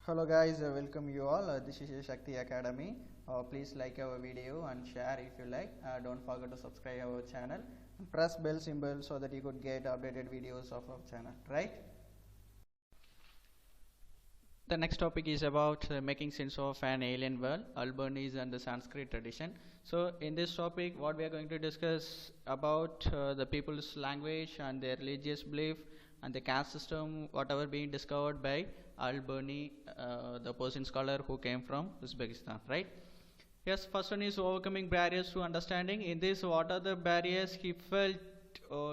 Hello guys, welcome you all. This is Shakti Academy. Please like our video and share if you like. Don't forget to subscribe our channel and press bell symbol so that you could get updated videos of our channel, right? The next topic is about making sense of an alien world, Albanese and the Sanskrit tradition. So in this topic, what we are going to discuss about the people's language and their religious belief and the caste system, whatever being discovered by Albani, the Persian scholar who came from Uzbekistan, right? Yes, first one is overcoming barriers to understanding. In this, what are the barriers he felt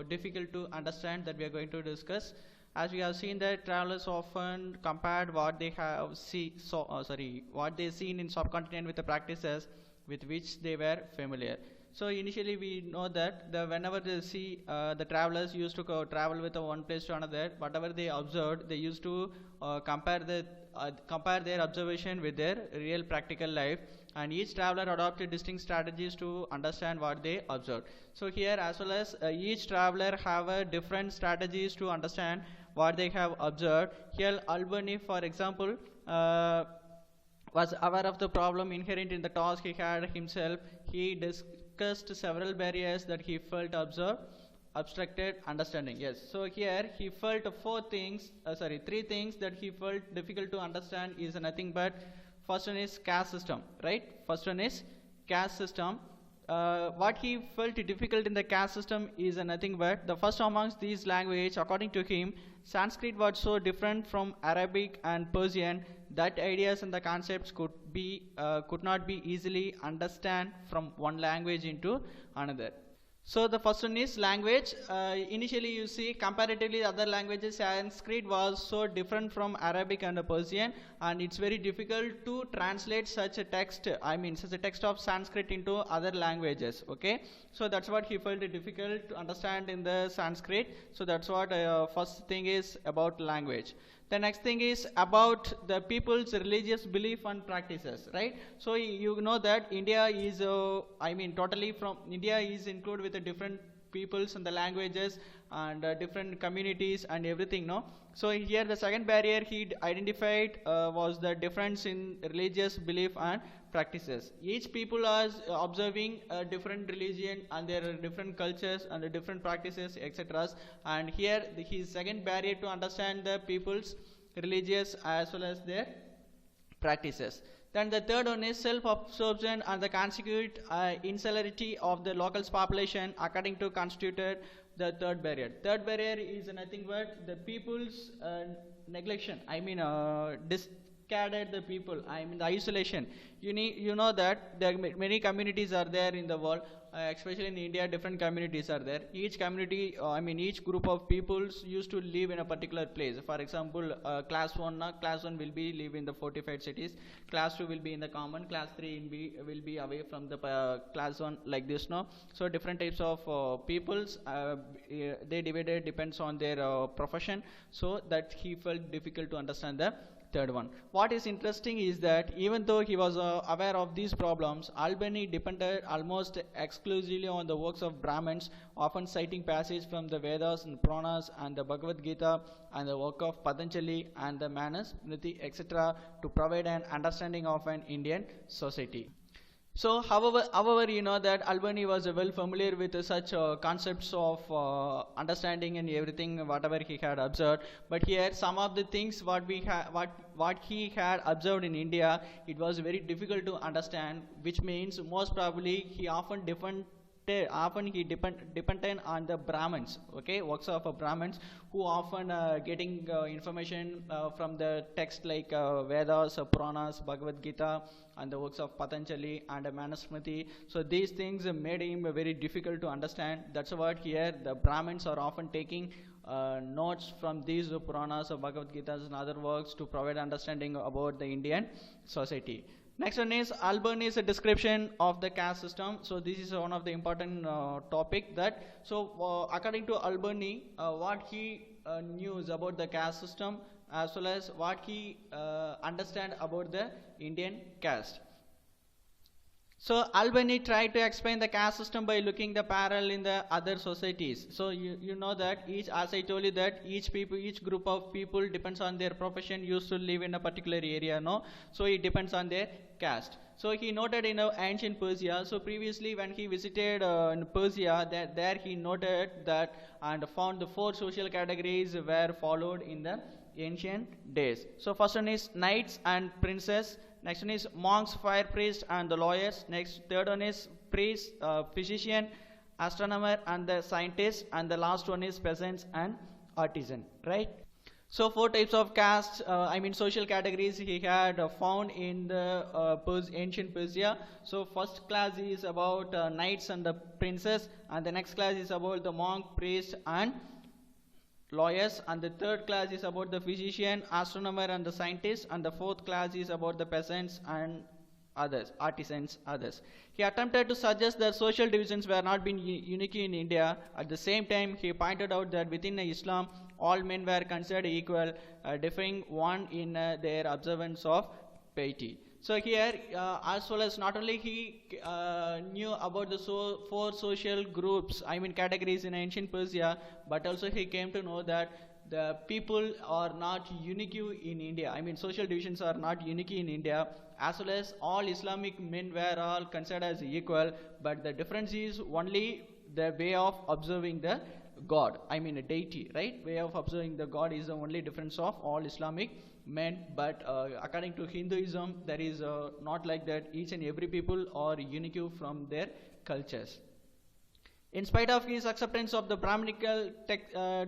difficult to understand that we are going to discuss. As we have seen that travelers often compared what they have what they seen in subcontinent with the practices with which they were familiar. So initially we know that whenever they see the travelers used to travel with one place to another, whatever they observed, they used to compare their observation with their real practical life, and each traveler adopted distinct strategies to understand what they observed. So here as well as each traveler have a different strategies to understand what they have observed. Here Albani, for example, was aware of the problem inherent in the task he had himself. He discussed several barriers that he felt obstructed understanding. Yes, so here he felt three things that he felt difficult to understand is nothing but first one is caste system, right? First one is caste system. What he felt difficult in the caste system is nothing but the first amongst these language. According to him, Sanskrit was so different from Arabic and Persian that ideas and the concepts could not be easily understand from one language into another. So the first one is language. Initially you see comparatively other languages, Sanskrit was so different from Arabic and Persian, and it's very difficult to translate such a text, such a text of Sanskrit into other languages, okay? So that's what he felt difficult to understand in the Sanskrit. So that's what first thing is about language. The next thing is about the people's religious belief and practices, right? So you know that India is, totally from India is included with the different peoples and the languages and different communities and everything, no? So here the second barrier he identified was the difference in religious belief and practices. Each people are observing a different religion and their different cultures and the different practices, etc. And here his second barrier to understand the people's religious as well as their practices. Then the third one is self-absorption and the consequent insularity of the local population according to constituted the third barrier. Third barrier is nothing but the people's neglection. Discarded the people. The isolation. You know that there are many communities are there in the world, especially in India. Different communities are there. Each community, each group of peoples used to live in a particular place. For example, class one will be live in the fortified cities. Class 2 will be in the common. Class 3 will be away from the class 1, like this, no? So different types of peoples. They divided depends on their profession. So that he felt difficult to understand the third one. What is interesting is that even though he was aware of these problems, Albani depended almost exclusively on the works of Brahmins, often citing passages from the Vedas and Puranas and the Bhagavad Gita and the work of Patanjali and the Manusmriti, etc., to provide an understanding of an Indian society. So, however, you know that Albani was well familiar with such concepts of understanding and everything, whatever he had observed. But here, some of the things what he had observed in India, it was very difficult to understand. Which means most probably he often dependent on the Brahmins, okay, works of Brahmins, who often getting information from the text like Vedas, Puranas, Bhagavad Gita, and the works of Patanjali and Manusmriti. So these things made him very difficult to understand. That's what here the Brahmins are often taking notes from these Puranas or Bhagavad Gitas and other works to provide understanding about the Indian society. Next one is Albani's description of the caste system. So this is one of the important topic that, according to Albani, what he knew about the caste system as well as what he understand about the Indian caste. So Albany tried to explain the caste system by looking the parallel in the other societies. So you know that each, as I told you, that each group of people depends on their profession, used to live in a particular area, no? So it depends on their caste. So he noted in ancient Persia. So previously, when he visited in Persia, that there he noted that and found the 4 social categories were followed in the ancient days. So first one is knights and princes. Next one is monks, fire priests, and the lawyers. Next, third one is priest, physician, astronomer, and the scientist. And the last one is peasants and artisan. Right? So 4 types of castes, social categories he had found in the ancient Persia. So first class is about knights and the princes, and the next class is about the monk, priest, and lawyers, and the third class is about the physician, astronomer, and the scientist, and the fourth class is about the peasants and others, artisans, others. He attempted to suggest that social divisions were not being unique in India. At the same time, he pointed out that within Islam, all men were considered equal, differing one in their observance of piety. So here, as well as not only he knew about the 4 social groups, categories in ancient Persia, but also he came to know that the people are not unique in India. Social divisions are not unique in India, as well as all Islamic men were all considered as equal, but the difference is only the way of observing the God, a deity, right? Way of observing the God is the only difference of all Islamic men, but according to Hinduism, there is not like that. Each and every people are unique from their cultures. In spite of his acceptance of the Brahminical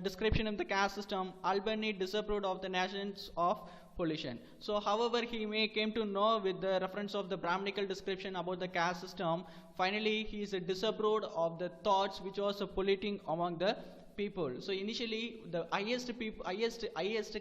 description of the caste system, Albany disapproved of the notions of pollution. So however he came to know with the reference of the Brahminical description about the caste system, finally he is disapproved of the thoughts which was polluting among the people. So initially the highest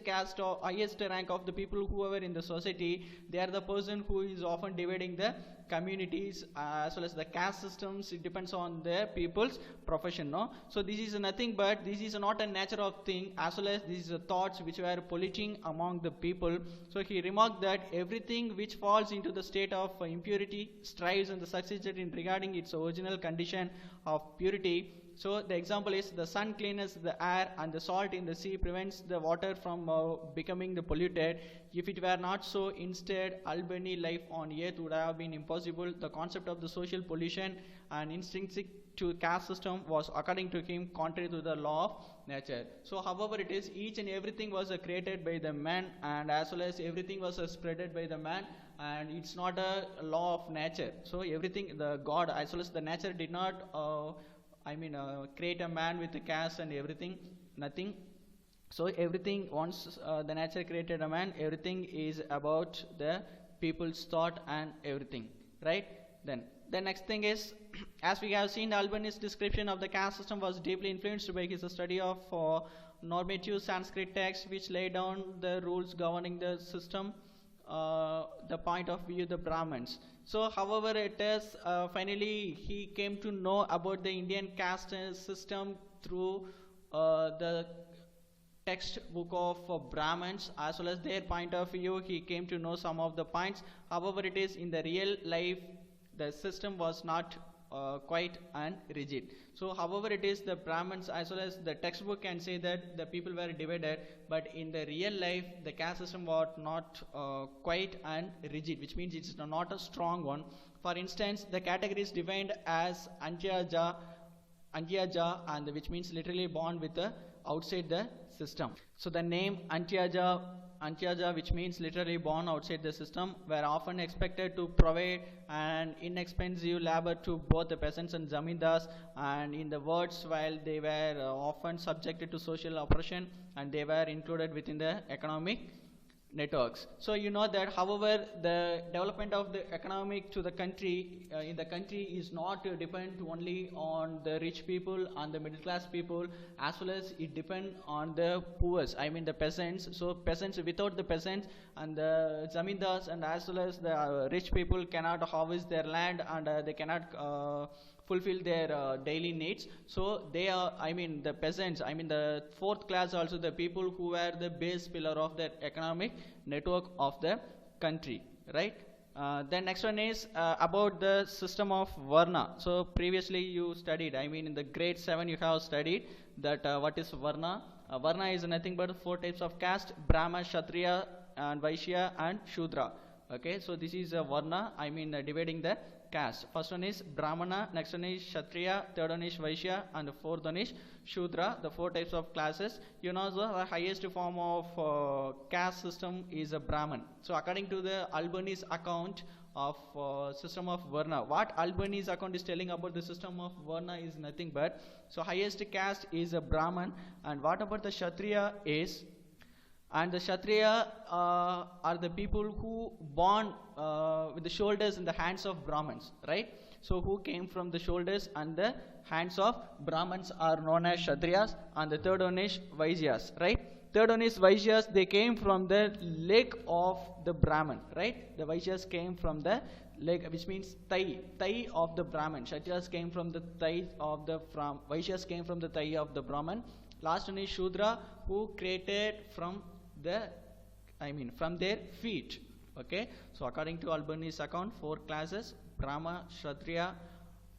caste or highest rank of the people who are in the society, they are the person who is often dividing the communities, as well as the caste systems. It depends on the people's profession, no? So this is nothing but this is not a nature of thing, as well as these are thoughts which were polluting among the people. So he remarked that everything which falls into the state of impurity strives and succeeds in regarding its original condition of purity. So the example is the sun cleans the air, and the salt in the sea prevents the water from becoming polluted. If it were not so, instead Albany life on earth would have been impossible. The concept of the social pollution and intrinsic to caste system was, according to him, contrary to the law of nature. So however it is, each and everything was created by the man, and as well as everything was spreaded by the man, and it's not a law of nature. So everything, the God as well as the nature did not create a man with a caste and everything, nothing. So everything, once the nature created a man, everything is about the people's thought and everything, right? Then the next thing is, as we have seen, Albany's description of the caste system was deeply influenced by his study of normative Sanskrit texts, which lay down the rules governing the system, the point of view of the Brahmins. So however it is, finally he came to know about the Indian caste system through the textbook of Brahmins, as well as their point of view. He came to know some of the points. However it is, in the real life the system was not quite and rigid. So however it is, the Brahmins as well as the textbook can say that the people were divided, but in the real life the caste system was not quite and rigid, which means it's not a strong one. For instance, the category is defined as Antyaja, and which means literally born with the outside the system. So the name Antyaja, which means literally born outside the system, were often expected to provide an inexpensive labor to both the peasants and zamindars, and in the words, while they were often subjected to social oppression, and they were included within the economic networks. So you know that however the development of the economic to the country in the country is not depend only on the rich people and the middle class people, as well as it depend on the poor, the peasants. So peasants, without the peasants and the zamindars and as well as the rich people cannot harvest their land, and they cannot fulfill their daily needs. So they are, the peasants, the fourth class, also the people who were the base pillar of the economic network of the country, right? Then next one is about the system of Varna. So previously you studied, I mean in the grade 7 you have studied that what is Varna. Varna is nothing but 4 types of caste: Brahma, Kshatriya, and Vaishya, and Shudra. Okay, so this is Varna, I mean dividing the caste. First one is Brahmana, next one is Kshatriya, third one is Vaishya, and the fourth one is Shudra, the 4 types of classes. You know the highest form of caste system is a Brahman. So according to the Albanese account of system of Varna, what Albanese account is telling about the system of Varna is nothing but, so highest caste is a Brahman, and what about the Kshatriya is, and the Kshatriya are the people who born with the shoulders and the hands of Brahmins, right? So who came from the shoulders and the hands of Brahmins are known as Kshatriyas, and the third one is Vaishyas, right? Third one is Vaishyas, they came from the leg of the Brahman, right? The Vaishyas came from the leg, which means thigh of the Brahman. Kshatriyas came from the thigh of the Vaishyas came from the thigh of the Brahman. Last one is Shudra, who created from the, I mean from their feet. Okay, so according to Albanese account, 4 classes: Brahma, Kshatriya,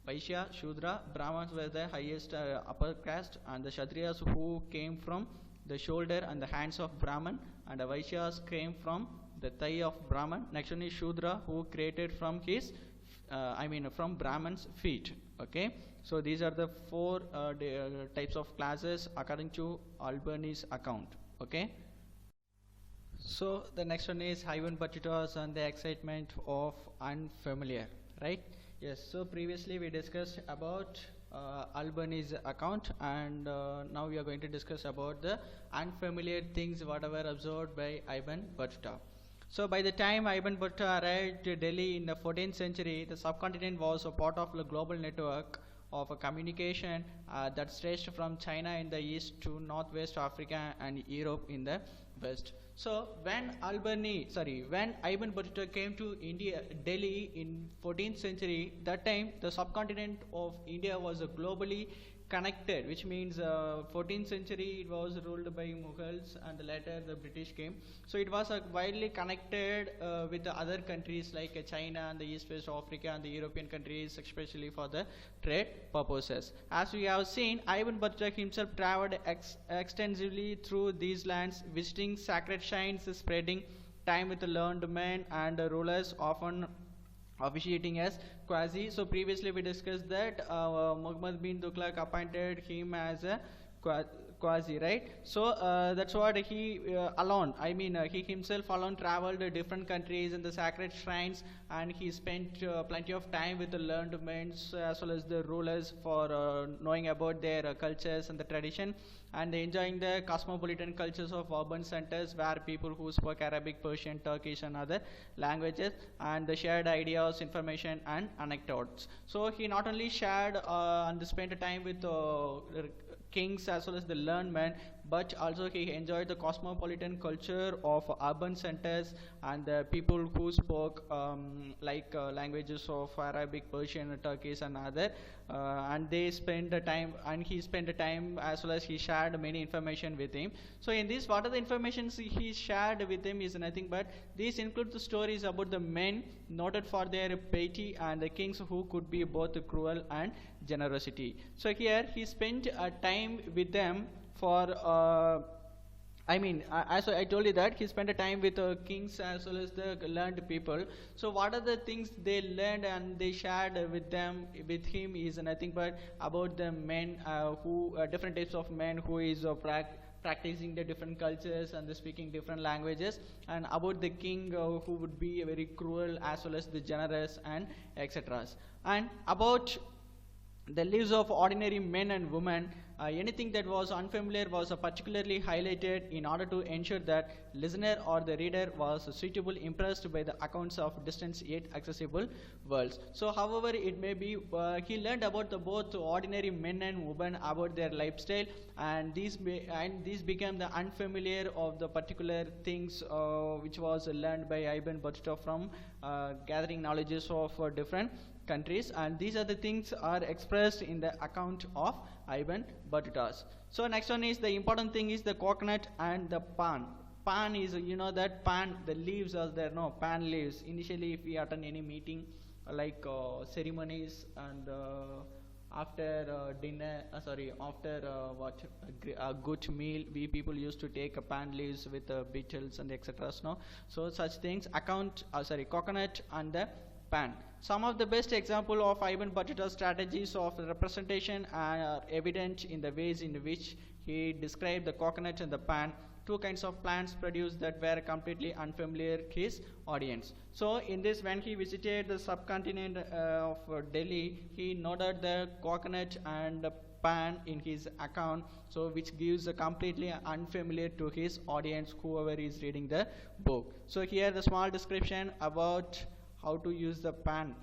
Vaishya, Shudra. Brahmins were the highest upper caste, and the Kshatriyas who came from the shoulder and the hands of Brahman, and the Vaishyas came from the thigh of Brahman. Next one is Shudra, who created from his from Brahman's feet. Okay, so these are the 4 types of classes according to Albanese account. Okay, so the next one is Ivan Battuta and the excitement of unfamiliar, right? Yes, so previously we discussed about Albanese account, and now we are going to discuss about the unfamiliar things whatever observed by Ivan Battuta. So by the time Ivan Battuta arrived to Delhi in the 14th century, the subcontinent was a part of the global network of a communication that stretched from China in the east to northwest Africa and Europe in the west. So when Ivan Battuta came to Delhi in 14th century, that time the subcontinent of India was globally connected, which means 14th century it was ruled by Mughals, and later the British came. So it was widely connected with the other countries like China and the East West Africa and the European countries, especially for the trade purposes. As we have seen, Ivan Battuta himself traveled extensively through these lands, visiting sacred shrines, spending time with the learned men and rulers, often officiating as Qazi. So previously we discussed that Muhammad bin Tughlaq appointed him as a Qazi, right? So that's what he alone, he himself alone traveled to different countries in the sacred shrines, and he spent plenty of time with the learned men as well as the rulers for knowing about their cultures and the tradition, and enjoying the cosmopolitan cultures of urban centers where people who spoke Arabic, Persian, Turkish and other languages, and they shared ideas, information and anecdotes. So he not only shared and spent time with kings as well as the learned men, but also he enjoyed the cosmopolitan culture of urban centers and the people who spoke languages of Arabic, Persian, Turkish and other, and they spent the time, and he spent the time as well as he shared many information with him. So in this, what are the information he shared with him is nothing but these include the stories about the men noted for their piety and the kings who could be both cruel and generosity. So here he spent time with them for as I told you that he spent a time with kings as well as the learned people. So what are the things they learned and they shared with him is nothing but about the men who different types of men who is practicing the different cultures and speaking different languages, and about the king who would be very cruel as well as the generous and etc. And about the lives of ordinary men and women, anything that was unfamiliar was particularly highlighted in order to ensure that listener or the reader was suitably impressed by the accounts of distant yet accessible worlds. So however it may be, he learned about both ordinary men and women, about their lifestyle, and these became the unfamiliar of the particular things which was learned by Ivan Battuta from gathering knowledges of different countries, and these are the things are expressed in the account of Ivan Battuta. So next one is the important thing is the coconut and the pan. Pan is, you know that pan, the leaves are there, no, pan leaves. Initially, if we attend any meeting, like ceremonies and after dinner, after what a good meal, we people used to take a pan leaves with beetles and etc. No, so such things coconut and the pan. Some of the best example of Ibn Battuta's strategies of representation are evident in the ways in which he described the coconut and the pan, two kinds of plants produced that were completely unfamiliar to his audience. So in this, when he visited the subcontinent of Delhi, he noted the coconut and the pan in his account, so which gives a completely unfamiliar to his audience, whoever is reading the book. So here the small description about how to use the pan.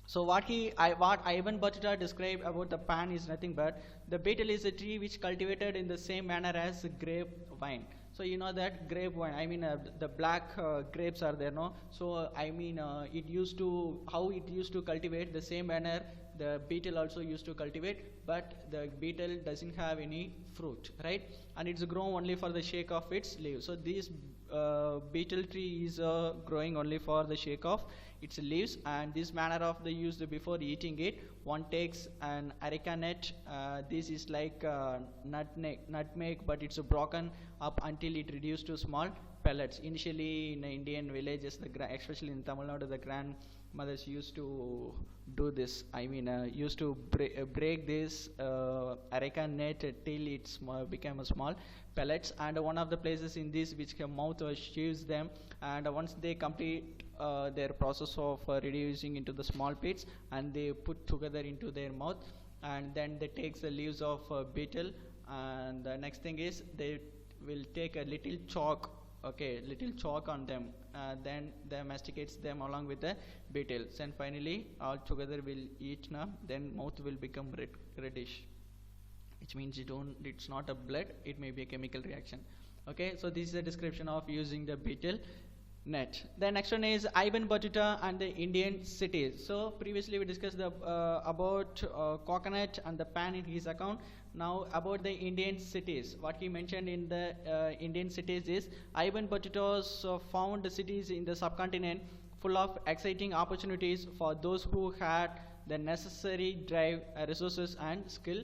So what Ibn Battuta described about the pan is nothing but the betel is a tree which cultivated in the same manner as grape vine. So you know that grape wine, I mean the black grapes are there, no? So I mean it used to cultivate the same manner the beetle also used to cultivate, but the beetle doesn't have any fruit, right? And it's grown only for the shake of its leaves. So this beetle tree is growing only for the shake of its leaves, and this manner of the use before eating it, one takes an areca nut. This is like nutmeg, but it's broken up until it reduced to small pellets. Initially in Indian villages, especially in Tamil Nadu, the grandmothers used to do this. I mean, used to break this areca nut till it became a small pellets. And one of the places in this which her mouth sheaves them, and once they complete their process of reducing into the small pits, and they put together into their mouth, and then they takes the leaves of betel, and the next thing is they will take a little chalk, little chalk on them, then they masticates them along with the beetles, and finally all together will eat now, then mouth will become reddish, which means it's not a blood, it may be a chemical reaction. Okay, so this is a description of using the betel net. The next one is Ibn Battuta and the Indian cities. So previously we discussed about coconut and the pan in his account. Now about the Indian cities. What he mentioned in the Indian cities is Ibn Battuta's found the cities in the subcontinent full of exciting opportunities for those who had the necessary drive, resources and skill.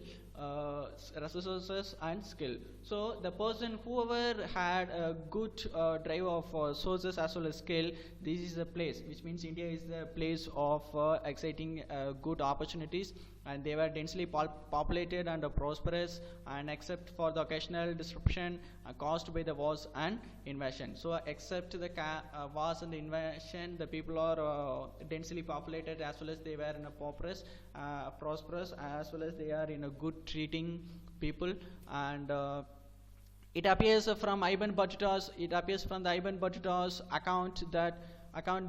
So the person whoever had a good drive of sources as well as skill, this is the place, which means India is the place of exciting good opportunities, and they were densely populated and prosperous, and except for the occasional disruption caused by the wars and invasion. So except the wars and the invasion, the people are densely populated, as well as they were in a prosperous, as well as they are in a good treating people. And it appears from the Ibn Battuta's account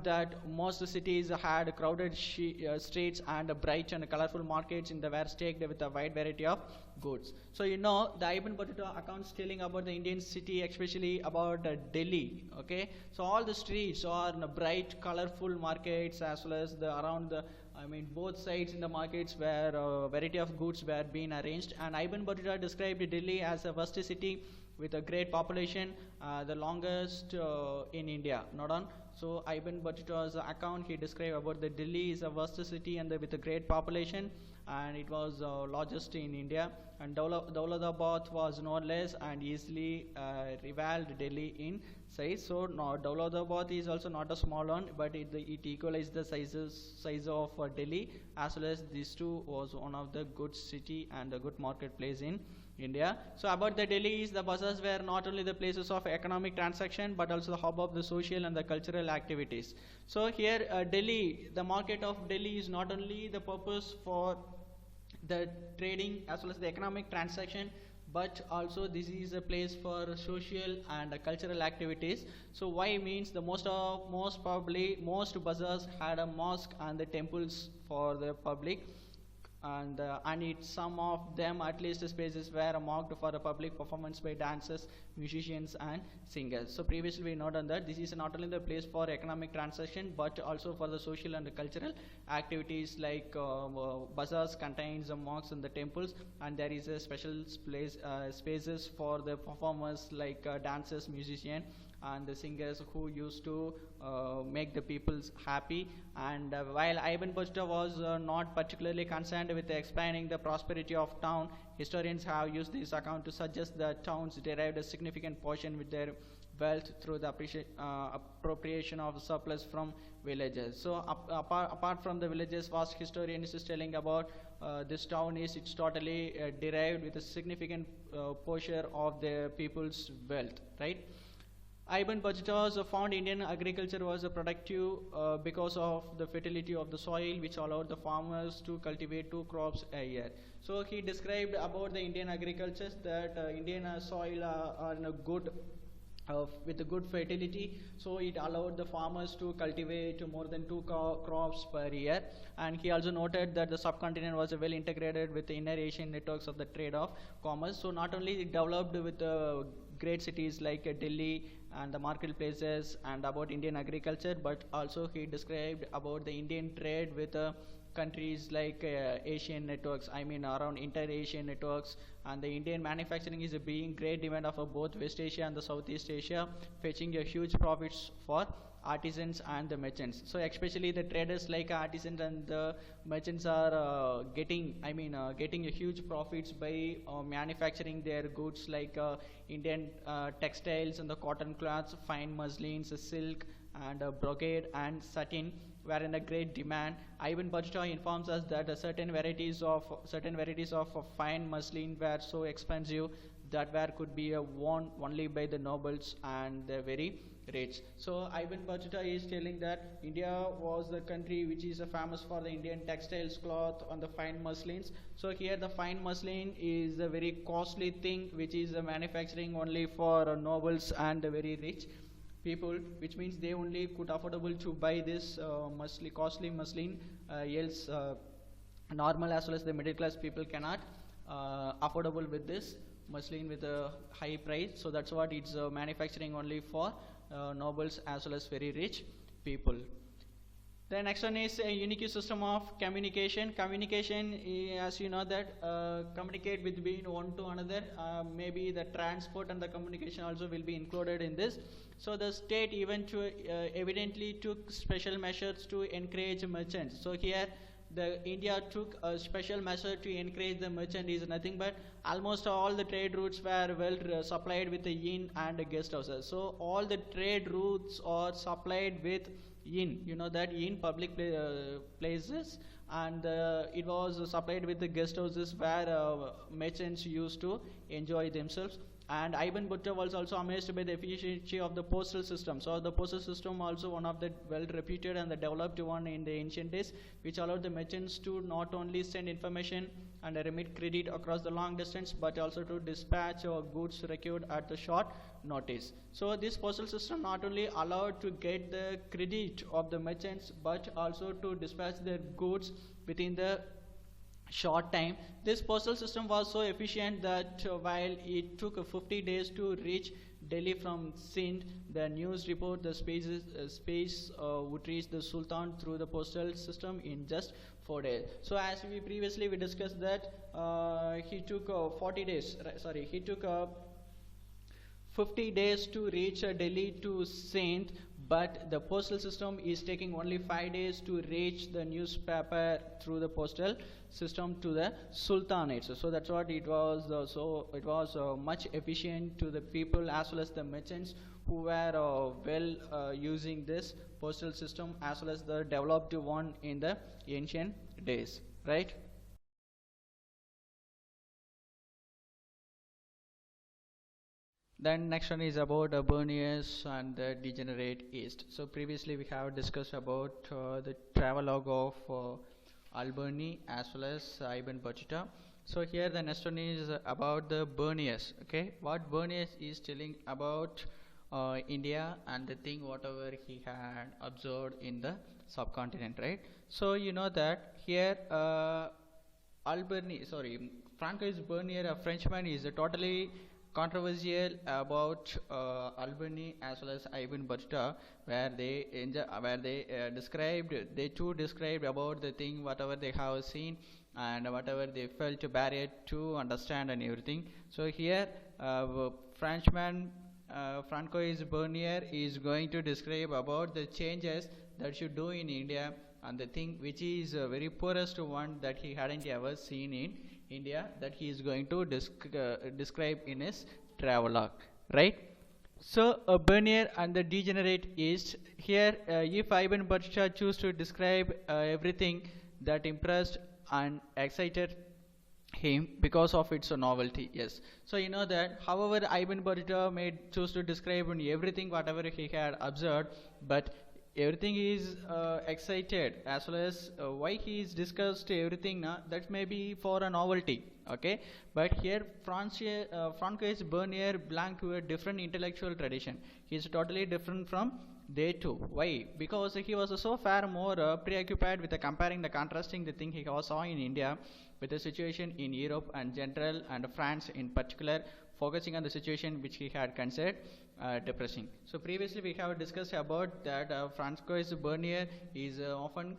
that most cities had crowded streets and bright and colorful markets in the were stocked with a wide variety of goods. So you know the Ibn Battuta accounts telling about the Indian city, especially about Delhi. Okay, so all the streets are in bright, colorful markets, as well as both sides in the markets where a variety of goods were being arranged. And Ibn Battuta described Delhi as a vast city with a great population, the longest in India. Not on. So Ibn Battuta's account, he described about the Delhi is a vast city and with a great population, and it was largest in India. And Dauladabad was no less and easily rivaled Delhi in size. So no, Dauladabad is also not a small one, but it equalized the size of Delhi, as well as these two was one of the good city and a good marketplace in India. So about the Delhi is the bazaars were not only the places of economic transaction, but also the hub of the social and the cultural activities. So here Delhi, the market of Delhi is not only the purpose for the trading as well as the economic transaction, but also this is a place for social and cultural activities. So why means the most bazaars had a mosque and the temples for the public, and it some of them at least spaces were marked for a public performance by dancers, musicians and singers. So previously we noted on that this is not only the place for economic transaction but also for the social and cultural activities like bazaars contains the mosques and the temples, and there is a special place spaces for the performers like dancers, musicians and the singers who used to make the people happy. And while Ibn Battuta was not particularly concerned with explaining the prosperity of town, historians have used this account to suggest that towns derived a significant portion with their wealth through the appropriation of surplus from villages. So apart from the villages, vast historians is telling about this town is it's totally derived with a significant portion of the people's wealth, right? Ibn Battuta found Indian agriculture was productive because of the fertility of the soil, which allowed the farmers to cultivate 2 crops a year. So he described about the Indian agriculture that Indian soil are in a good with a good fertility, so it allowed the farmers to cultivate more than 2 crops per year. And he also noted that the subcontinent was well integrated with the inner Asian networks of the trade of commerce. So not only it developed with great cities like Delhi and the marketplaces and about Indian agriculture, but also he described about the Indian trade with countries like Asian networks, I mean around inter-Asian networks, and the Indian manufacturing is being great demand of both West Asia and the Southeast Asia, fetching a huge profits for artisans and the merchants. So especially the traders like artisans and the merchants are getting a huge profits by manufacturing their goods like Indian textiles and the cotton cloths, fine muslins, silk and brocade and satin were in a great demand. Ibn Battuta informs us that certain varieties of fine muslin were so expensive that could be worn only by the nobles and the very rich. So Ibn Battuta is telling that India was the country which is famous for the Indian textiles, cloth and the fine muslins. So here the fine muslin is a very costly thing which is manufacturing only for nobles and the very rich people, which means they only could affordable to buy this costly muslin, else normal as well as the middle class people cannot affordable with this muslin with a high price. So that's what it's manufacturing only for nobles as well as very rich people. The next one is a unique system of communication. Communication, as you know that communicate between one to another. Maybe the transport and the communication also will be included in this. So the state evidently took special measures to encourage merchants. So here the India took a special measure to encourage the merchant is nothing but almost all the trade routes were well supplied with the inn and the guest houses. So all the trade routes are supplied with inn, you know that inn public places, and it was supplied with the guest houses where merchants used to enjoy themselves. And Ibn Battuta was also amazed by the efficiency of the postal system. So the postal system also one of the well reputed and the developed one in the ancient days, which allowed the merchants to not only send information and remit credit across the long distance, but also to dispatch goods required at the short notice. So this postal system not only allowed to get the credit of the merchants, but also to dispatch their goods within the short time. This postal system was so efficient that while it took 50 days to reach Delhi from Sindh, the news report the space would reach the Sultan through the postal system in just 4 days. So as we previously discussed that he took 50 days to reach Delhi to Sindh, but the postal system is taking only 5 days to reach the newspaper through the postal system to the Sultanate. So that's what it was. So it was much efficient to the people as well as the merchants who were using this postal system as well as the developed one in the ancient days, right? Then next one is about Berniers and the degenerate East. So previously we have discussed about the travelogue of Albany as well as Ibn Battuta. So here the next one is about the Berniers. Okay, what Berniers is telling about India and the thing whatever he had observed in the subcontinent, right? So you know that here Francois Bernier, a Frenchman, is totally controversial about Albany as well as Ibn Battuta, where they too described about the thing whatever they have seen and whatever they felt barrier to understand and everything. So here, Frenchman Francois Bernier is going to describe about the changes that should do in India and the thing which is very poorest one that he hadn't ever seen in India, that he is going to describe in his travelogue, right? So Bernier and the degenerate East. Here, if Ibn Battuta choose to describe everything that impressed and excited him because of its novelty, yes. So you know that however Ibn Battuta may choose to describe in everything whatever he had observed, but everything is excited as well as why he is discussed everything that may be for a novelty, okay. But here Francois Bernier belonged to a different intellectual tradition. He is totally different from they too. Why? Because he was so far more preoccupied with comparing the contrasting the thing he saw in India with the situation in Europe and general and France in particular, focusing on the situation which he had considered depressing. So previously we have discussed about that Francois Bernier is often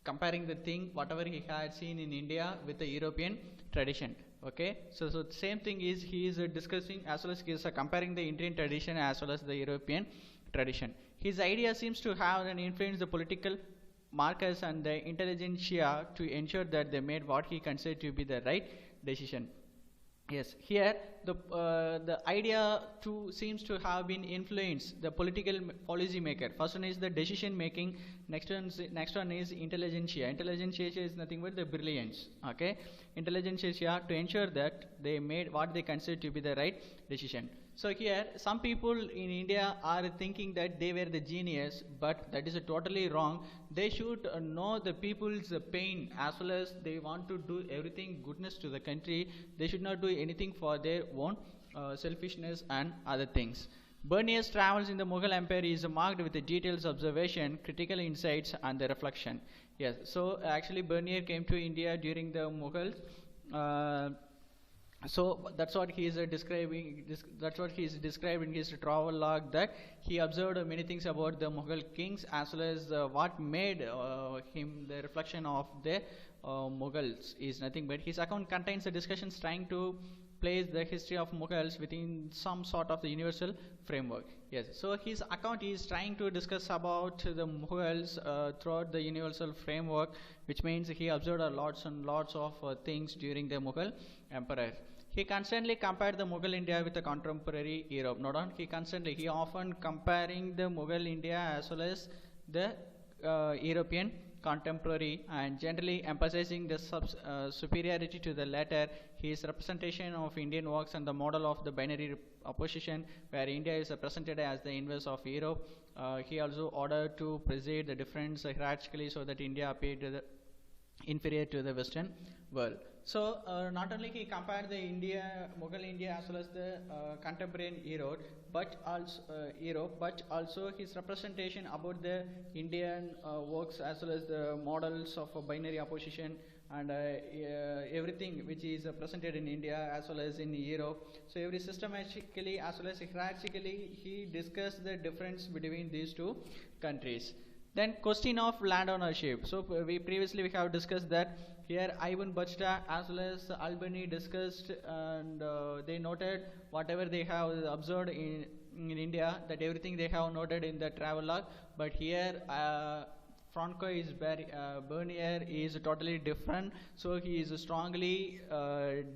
comparing the thing whatever he had seen in India with the European tradition, okay. So the same thing is he is discussing as well as he is comparing the Indian tradition as well as the European tradition. His idea seems to have an influence the political markers and the intelligentsia to ensure that they made what he considered to be the right decision. Yes, here the idea too seems to have been influenced the political policy maker. First one is the decision making. Next one is intelligentsia. Intelligentsia is nothing but the brilliance. Okay, intelligentsia to ensure that they made what they consider to be the right decision. So here, some people in India are thinking that they were the genius, but that is totally wrong. They should know the people's pain as well as they want to do everything goodness to the country. They should not do anything for their own selfishness and other things. Bernier's travels in the Mughal Empire is marked with the detailed observation, critical insights, and the reflection. Yes, so actually Bernier came to India during the Mughals. So that's what he is describing. That's what he is describing in his travel log, that he observed many things about the Mughal kings as well as what made him the reflection of the Mughals is nothing but his account contains the discussions trying to place the history of Mughals within some sort of the universal framework. Yes, so his account is trying to discuss about the Mughals throughout the universal framework, which means he observed lots and lots of things during the Mughal Empire. He constantly compared the Mughal India with the contemporary Europe. Not only he often comparing the Mughal India as well as the European contemporary, and generally emphasizing the superiority to the latter. His representation of Indian works and the model of the binary opposition, where India is presented as the inverse of Europe. He also ordered to present the difference hierarchically so that India appeared inferior to the Western world. So not only he compared the Mughal India as well as the contemporary Europe, but also his representation about the Indian works as well as the models of binary opposition and everything which is presented in India as well as in Europe. So every systematically as well as hierarchically he discussed the difference between these two countries. Then question of land ownership. So we have discussed that here Ibn Battuta as well as Albany discussed, and they noted whatever they have observed in India, that everything they have noted in the travelogue. But here Francois Bernier is totally different. So he is strongly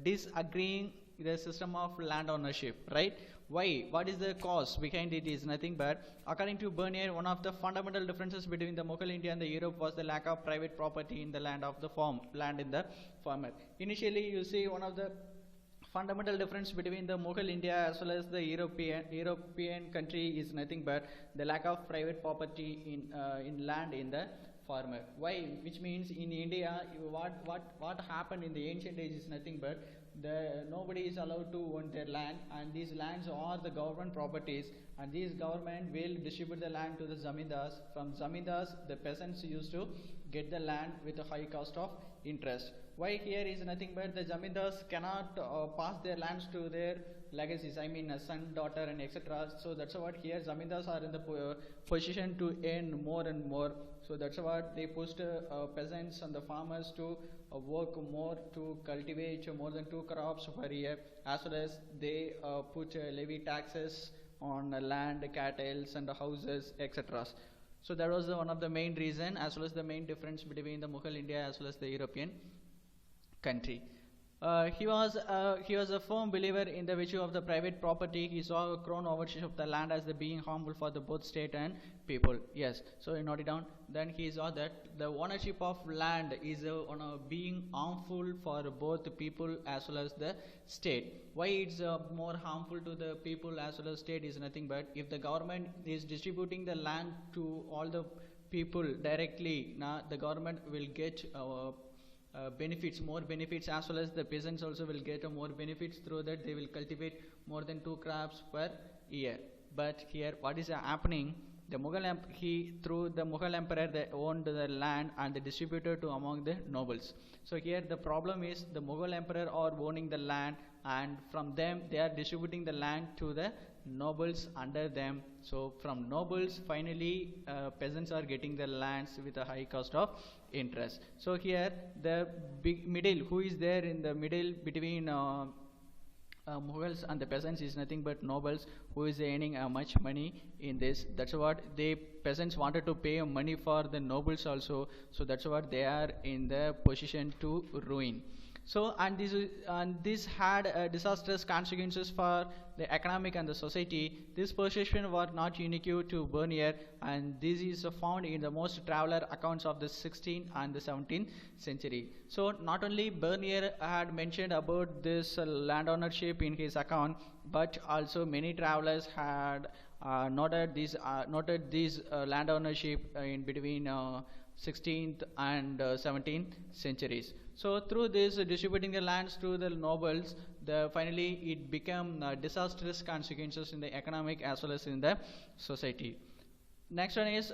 disagreeing the system of land ownership, right? Why? What is the cause behind it is nothing but, according to Bernier, one of the fundamental differences between the Mughal India and the Europe was the lack of private property in the land in the farmer. Initially, you see one of the fundamental difference between the Mughal India as well as the European country is nothing but the lack of private property in land in the farmer. Why? Which means in India, what happened in the ancient age is nothing but nobody is allowed to own their land, and these lands are the government properties, and these government will distribute the land to the zamindars. From zamindars, the peasants used to get the land with a high cost of interest. Why here is nothing but the zamindars cannot pass their lands to their legacies, I mean a son, daughter, and etc. So that's what here zamindars are in the position to earn more and more. So that's what they pushed peasants and the farmers to work more, to cultivate more than 2 crops per year, as well as they put levy taxes on land, cattle, and houses, etc. So that was one of the main reason, as well as the main difference between the Mughal India as well as the European country. He was a firm believer in the virtue of the private property. He saw crown ownership of the land as the being harmful for the both state and people. Yes, so you note it down. Then he saw that the ownership of land is being harmful for both the people as well as the state. Why it's more harmful to the people as well as state is nothing but if the government is distributing the land to all the people directly, now the government will get more benefits, as well as the peasants also will get more benefits through that they will cultivate more than 2 crops per year. But here what is happening, the through the Mughal emperor, they owned the land and they distributed to among the nobles. So here the problem is the Mughal emperor are owning the land, and from them they are distributing the land to the nobles under them. So from nobles, finally peasants are getting the lands with a high cost of interest. So here the middle, who is there in the middle between Mughals and the peasants is nothing but nobles, who is earning much money in this. That's what the peasants wanted to pay money for the nobles also. So that's what they are in the position to ruin. So and this had disastrous consequences for the economic and the society. This position was not unique to Bernier, and this is found in the most traveler accounts of the 16th and the 17th century. So not only Bernier had mentioned about this land ownership in his account, but also many travelers had noted this land ownership in between 16th and 17th centuries. So through this distributing the lands to the nobles, finally it became disastrous consequences in the economic as well as in the society. Next one is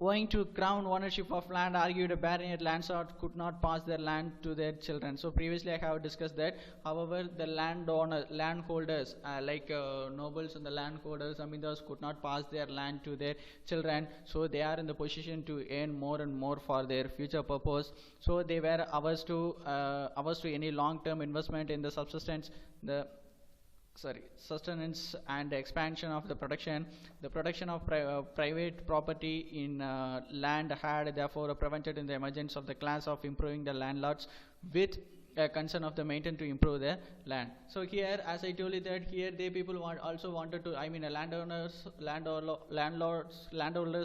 owing to crown ownership of land, argued a baronial landlords could not pass their land to their children. So previously I have discussed that. However, the landholders like nobles and the landholders, zamindars, could not pass their land to their children. So they are in the position to earn more and more for their future purpose. So they were averse to any long-term investment in the sustenance and expansion of the production. The production of private property in land had therefore prevented in the emergence of the class of improving the landlords with a concern of the maintenance to improve their land. So here, as I told you that here the people also wanted to, I mean landholders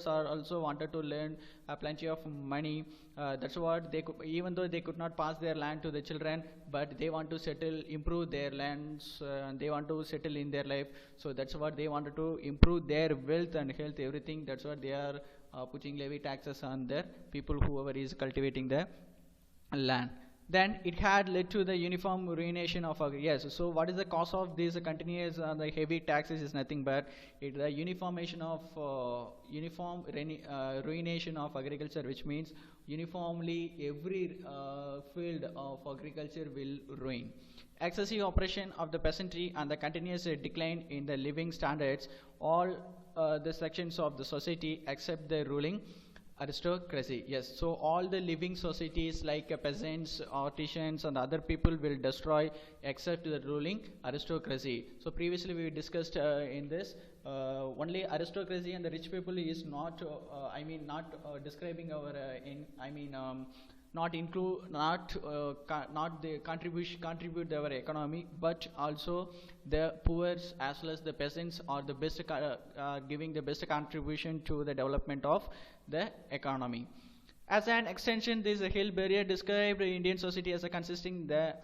are also wanted to learn plenty of money. That's what they could, even though they could not pass their land to the children, but they want to settle, improve their lands, and they want to settle in their life. So that's what they wanted to improve their wealth and health, everything. That's what they are putting levy taxes on their people, whoever is cultivating the land. Then it had led to the uniform ruination of so what is the cause of this continuous the heavy taxes is nothing but the uniformation of ruination of agriculture, which means uniformly every field of agriculture will ruin. Excessive oppression of the peasantry and the continuous decline in the living standards, all the sections of the society except the ruling aristocracy. Yes, so all the living societies like peasants, artisans, and other people will destroy except the ruling aristocracy. So previously we discussed in this only aristocracy and the rich people is not describing our not they contribute our economy, but also the poor as well as the peasants are the best giving the best contribution to the development of the economy. As an extension, this Hill barrier described Indian society as consisting the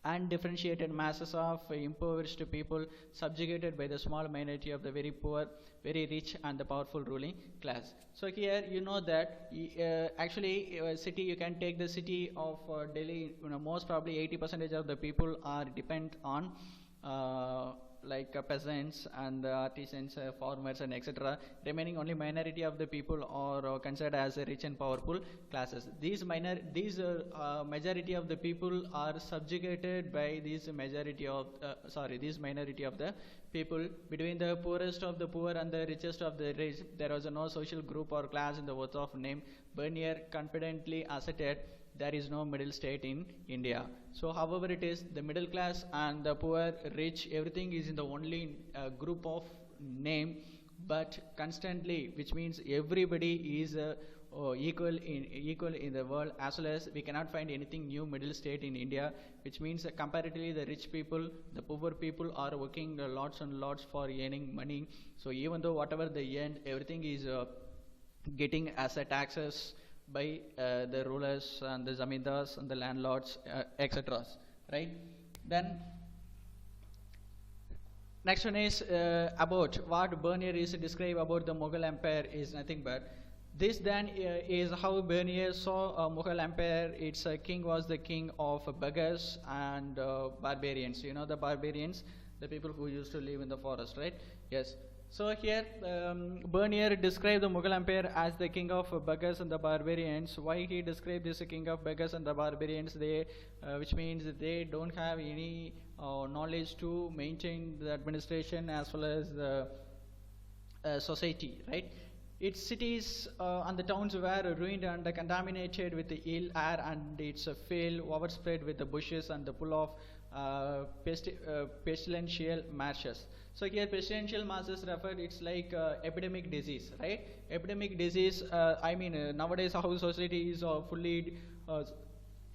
undifferentiated masses of impoverished people subjugated by the small minority of the very poor, very rich, and the powerful ruling class. So here you know that actually city, you can take the city of Delhi. Most probably 80% of the people are depend on like peasants and artisans, farmers, and etc. Remaining only minority of the people are considered as rich and powerful classes. These majority of the people are subjugated by these these minority of the people. Between the poorest of the poor and the richest of the rich, there was no social group or class in the worth of name. Bernier confidently asserted there is no middle state in India. So however it is, the middle class and the poor, rich, everything is in the only group of name, but constantly, which means everybody is equal in the world, as well as we cannot find anything new middle state in India, which means comparatively the rich people, the poor people are working lots and lots for earning money. So even though whatever they earn, everything is getting as a taxes by the rulers and the zamindars and the landlords, etc. Right? Then next one is about what Bernier is describe about the Mughal Empire is nothing but this. Then is how Bernier saw Mughal Empire. Its king was the king of beggars and barbarians. You know the barbarians, the people who used to live in the forest, right? Yes. So here Bernier described the Mughal Empire as the king of beggars and the barbarians. Why he described this king of beggars and the barbarians? They, which means they don't have any knowledge to maintain the administration as well as the society, right? Its cities and the towns were ruined and contaminated with the ill air, and its field overspread with the bushes and the full of pestilential marshes. So here pestilential masses referred, it's like epidemic disease, right? Epidemic disease, I mean nowadays how society is fully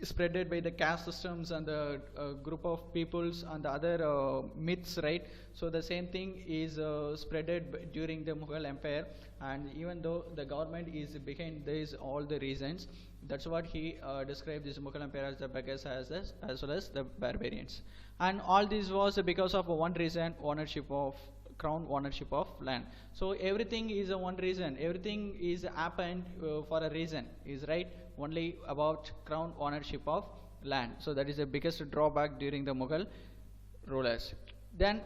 spreaded by the caste systems and the group of peoples and the other myths, right? So the same thing is spreaded during the Mughal Empire, and even though the government is behind these all the reasons, that's what he described this Mughal Empire as the beggars as well as the barbarians. And all this was because of one reason: ownership of crown, ownership of land. So everything is a one reason, everything is happened for a reason, is right, only about crown, ownership of land. So that is the biggest drawback during the Mughal rulers. Then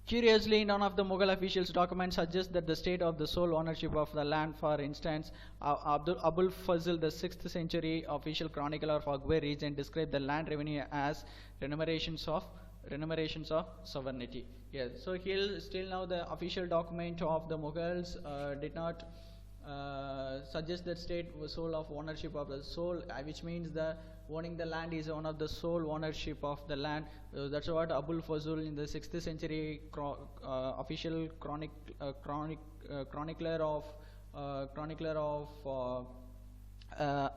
curiously, none of the Mughal officials' documents suggest that the state of the sole ownership of the land. For instance, Abul Fazl, the 6th century official chronicler of Akbar region, described the land revenue as remunerations of sovereignty. Yes. So here, still now, the official document of the Mughals did not suggest that state was sole of ownership of the sole, which means the owning the land is one of the sole ownership of the land. That's what Abul Fazl in the 6th century official chronicler of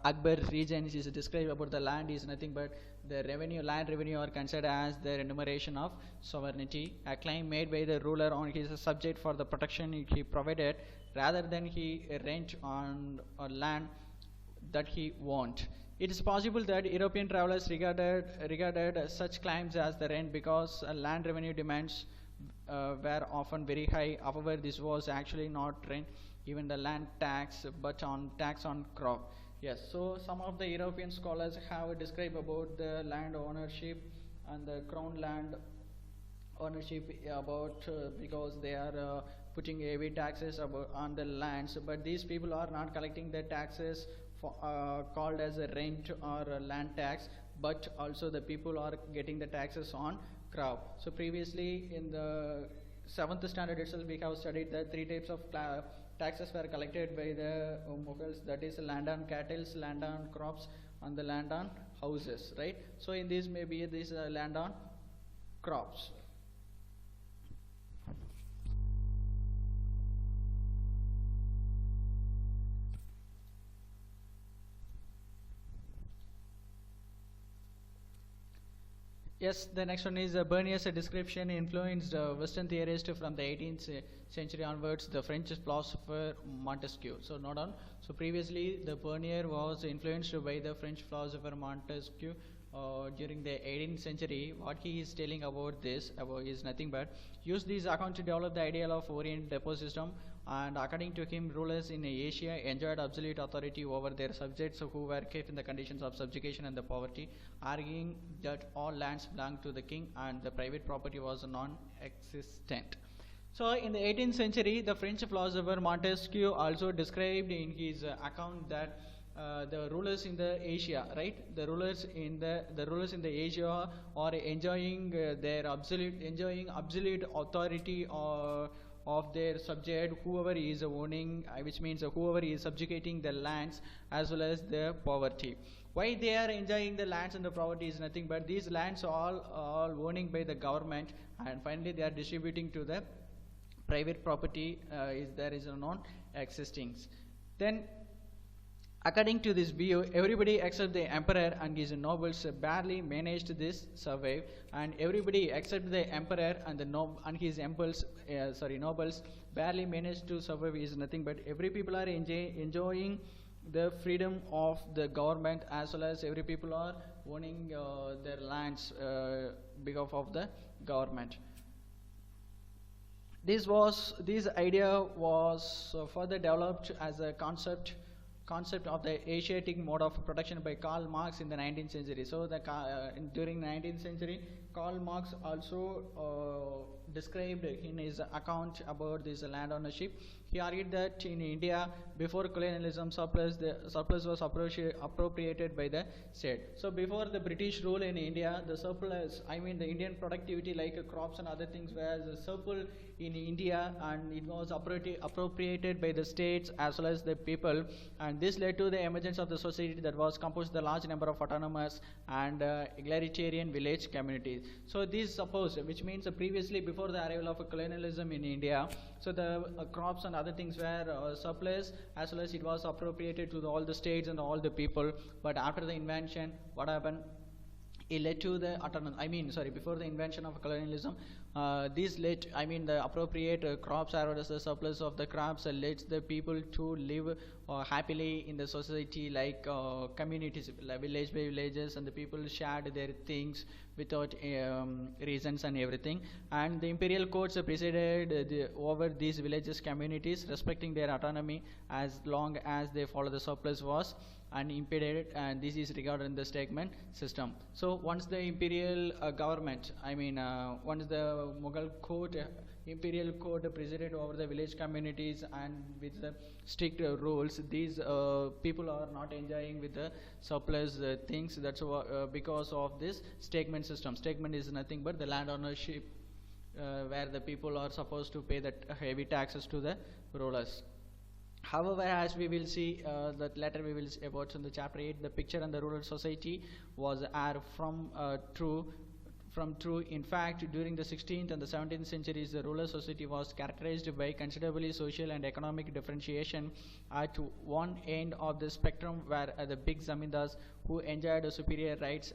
Akbar region is described about the land is nothing but the land revenue are considered as the remuneration of sovereignty, a claim made by the ruler on his subject for the protection he provided, rather than he rent on land that he owned. It is possible that European travelers regarded such claims as the rent because land revenue demands were often very high. However, this was actually not rent, even the land tax, but on tax on crop. Yes, so some of the European scholars have described about the land ownership and the crown land ownership about because they are putting heavy taxes on the lands, but these people are not collecting the taxes called as a rent or a land tax, but also the people are getting the taxes on crop. So previously in the 7th standard itself we have studied that 3 types of taxes were collected by the Mughals, that is land on cattle, land on crops, and the land on houses, right? So in this maybe this land on crops. Yes, the next one is Bernier's description influenced Western theorists from the 18th century onwards, the French philosopher Montesquieu. So previously the Bernier was influenced by the French philosopher Montesquieu, during the 18th century, what he is telling about this about is nothing but use these accounts to develop the ideal of Orient depot system. And according to him, rulers in Asia enjoyed absolute authority over their subjects who were kept in the conditions of subjugation and the poverty, arguing that all lands belonged to the king and the private property was non-existent. So in the 18th century, the French philosopher Montesquieu also described in his account that the rulers in the Asia, right? The rulers in the Asia are enjoying absolute authority of their subject, whoever is owning, which means whoever is subjugating the lands as well as the poverty. Why they are enjoying the lands and the property is nothing but these lands are all owning by the government, and finally they are distributing to the private property is non-existing. Then according to this view, everybody except the emperor and his nobles barely managed this survive, and everybody except the emperor and his nobles barely managed to survive is nothing but every people are enjoying the freedom of the government, as well as every people are owning their lands because of the government. This idea was further developed as a concept of the Asiatic mode of production by Karl Marx in the 19th century. So during the 19th century, Karl Marx also described in his account about this land ownership. He argued that in India, before colonialism, the surplus was appropriated by the state. So before the British rule in India, the surplus, the Indian productivity like crops and other things was a surplus in India, and it was appropriated by the states as well as the people, and this led to the emergence of the society that was composed of a large number of autonomous and egalitarian village communities. So these which means previously before the arrival of colonialism in India, so the crops and other things were surplus, as well as it was appropriated to all the states and all the people. But after the invention, what happened? It led to the before the invention of colonialism, this led, the appropriate crops as the surplus of the crops lets the people to live happily in the society, like communities, like village by villages, and the people shared their things without reasons and everything. And the imperial courts presided over these villages communities, respecting their autonomy as long as they follow the surplus was unimpeded, and this is regarded in the statement system. So once the imperial government, once the Mughal court, imperial court presided over the village communities and with the strict rules, these people are not enjoying with the surplus things. That's because of this statement system. Statement is nothing but the land ownership where the people are supposed to pay that heavy taxes to the rulers. However, as we will see that later we will see about in the chapter 8, the picture and the rural society was from true. In fact, during the 16th and the 17th centuries, the rural society was characterized by considerably social and economic differentiation. At one end of the spectrum were the big zamindars who enjoyed superior rights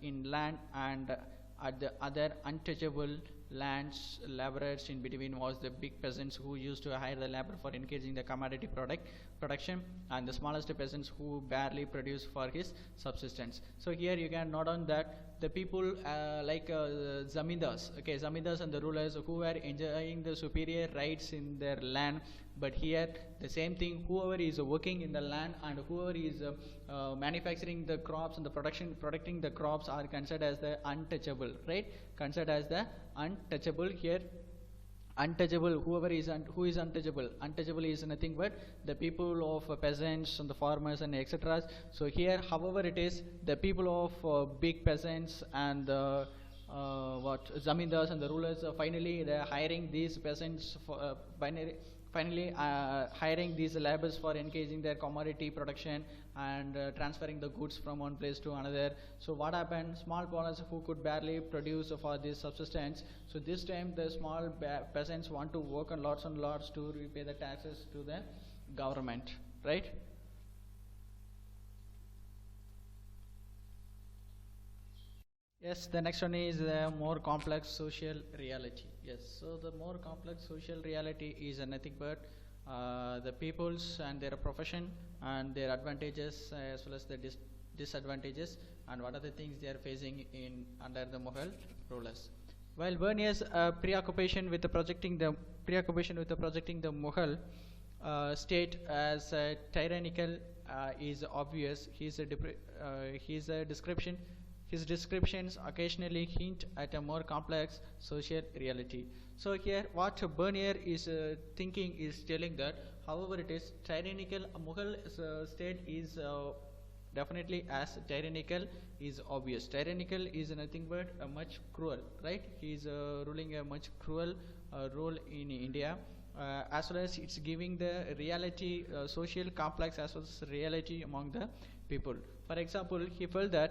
in land, and at the other, untouchable lands laborers in between was the big peasants who used to hire the labor for engaging the commodity production, and the smallest peasants who barely produce for his subsistence. So here you can note on that the people zamindars, zamindars and the rulers who were enjoying the superior rights in their land. But here the same thing, whoever is working in the land and whoever is manufacturing the crops and the protecting the crops are considered as the untouchable, right? Considered as the untouchable. Here untouchable, who is untouchable? Untouchable is nothing but the people of peasants and the farmers and etc. So here, however it is, the people of big peasants and the zamindars and the rulers, finally they are hiring these peasants for finally hiring these laborers for engaging their commodity production and transferring the goods from one place to another. So what happened? Small farmers who could barely produce for this subsistence. So this time the small peasants want to work on lots and lots to repay the taxes to the government, right? Yes, the next one is the more complex social reality. Yes, so the more complex social reality is nothing but the peoples and their profession and their advantages as well as the disadvantages and what are the things they are facing in under the Mughal rulers. While Burnier's preoccupation with the projecting the Mughal state as tyrannical is obvious. His descriptions occasionally hint at a more complex social reality. So here, what Bernier is thinking is telling that, however it is tyrannical, Mughal state is definitely as tyrannical is obvious. Tyrannical is nothing but much cruel, right? He is ruling a much cruel role in India. As well as it's giving the reality, social complex as well as reality among the people. For example, he felt that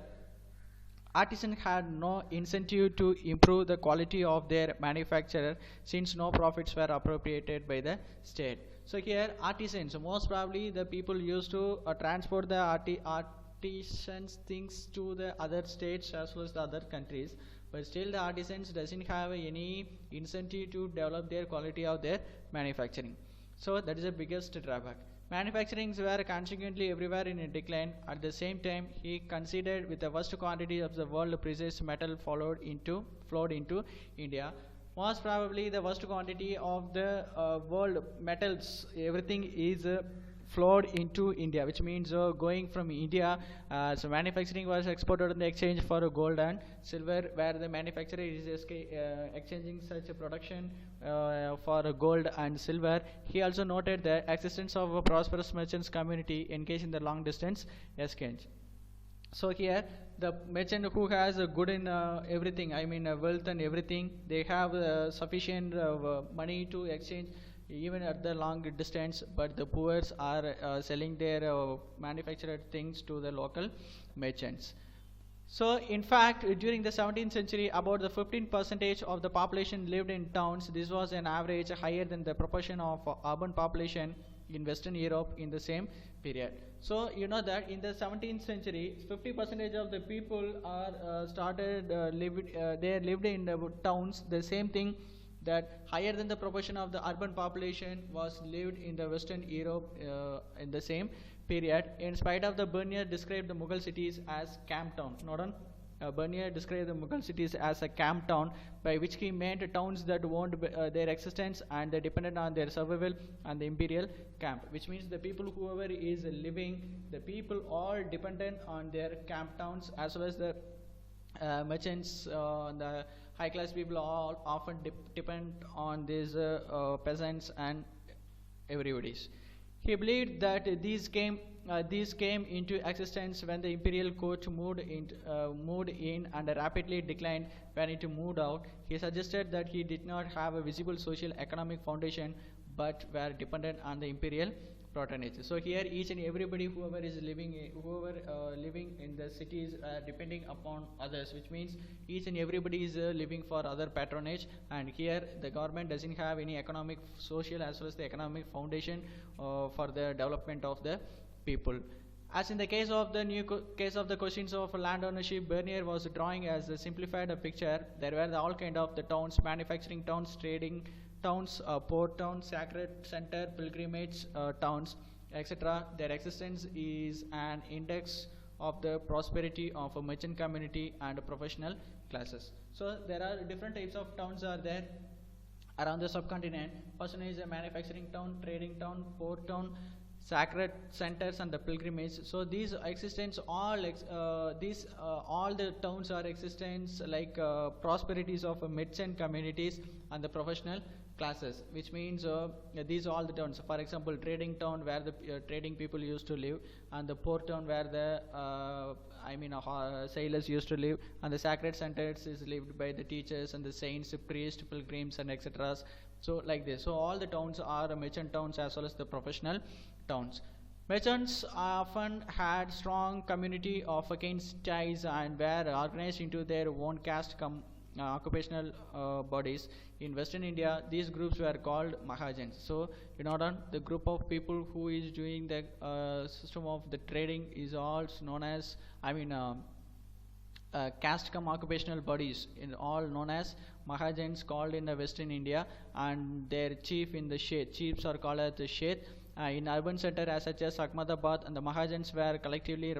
artisans had no incentive to improve the quality of their manufacture since no profits were appropriated by the state. So here artisans, most probably the people used to transport the artisans things to the other states as well as the other countries, but still the artisans doesn't have any incentive to develop their quality of their manufacturing. So that is the biggest drawback. Manufacturing were consequently everywhere in a decline. At the same time, he considered with the vast quantity of the world precious metal flowed into India. Most probably the vast quantity of the world metals, everything is flowed into India, which means going from India, so manufacturing was exported in the exchange for gold and silver, where the manufacturer is exchanging such a production for gold and silver. He also noted the existence of a prosperous merchants community engaged in the long distance exchange. So here the merchant who has a good in everything, I mean wealth and everything, they have sufficient money to exchange even at the long distance, but the poor are selling their manufactured things to the local merchants. So in fact, during the 17th century, about the 15% of the population lived in towns. This was an average higher than the proportion of urban population in Western Europe in the same period. So you know that in the 17th century, 50% of the people are they lived in the towns. The same thing, that higher than the proportion of the urban population was lived in the Western Europe in the same period. In spite of the Bernier described the Mughal cities as camp town. Bernier described the Mughal cities as a camp town, by which he meant towns that owned their existence and they depended on their survival and the imperial camp, which means the people whoever is living, the people all dependent on their camp towns, as well as the merchants, the high class people all often depend on these peasants and everybody's. He believed that these came into existence when the imperial court moved in and rapidly declined when it moved out. He suggested that he did not have a visible social economic foundation but were dependent on the imperial patronage. So here each and everybody whoever is living in the cities depending upon others, which means each and everybody is living for other patronage, and here the government doesn't have any economic, social as well as the economic foundation for the development of the people. As in the case of the questions of land ownership, Bernier was drawing as a simplified picture. There were all kind of the towns, manufacturing towns, trading towns, port towns, sacred center, pilgrimage towns, etc. Their existence is an index of the prosperity of a merchant community and professional classes. So there are different types of towns are there around the subcontinent. First one is a manufacturing town, trading town, port town, sacred centers and the pilgrimage. So these existence all the towns are existence like prosperities of merchant communities and the professional classes, which means these are all the towns. For example, trading town where the trading people used to live, and the port town where the sailors used to live, and the sacred centers is lived by the teachers and the saints, priests, pilgrims and etc. So like this. So all the towns are merchant towns as well as the professional towns. Merchants often had strong community of against ties and were organized into their own caste occupational bodies. In Western India, these groups were called Mahajans. So the group of people who is doing the system of the trading is also known as caste occupational bodies, in all known as Mahajans, called in the Western India, and their chief in the Sheth. Chiefs are called as the Sheth. In urban center as such as Ahmedabad, and the Mahajans were collectively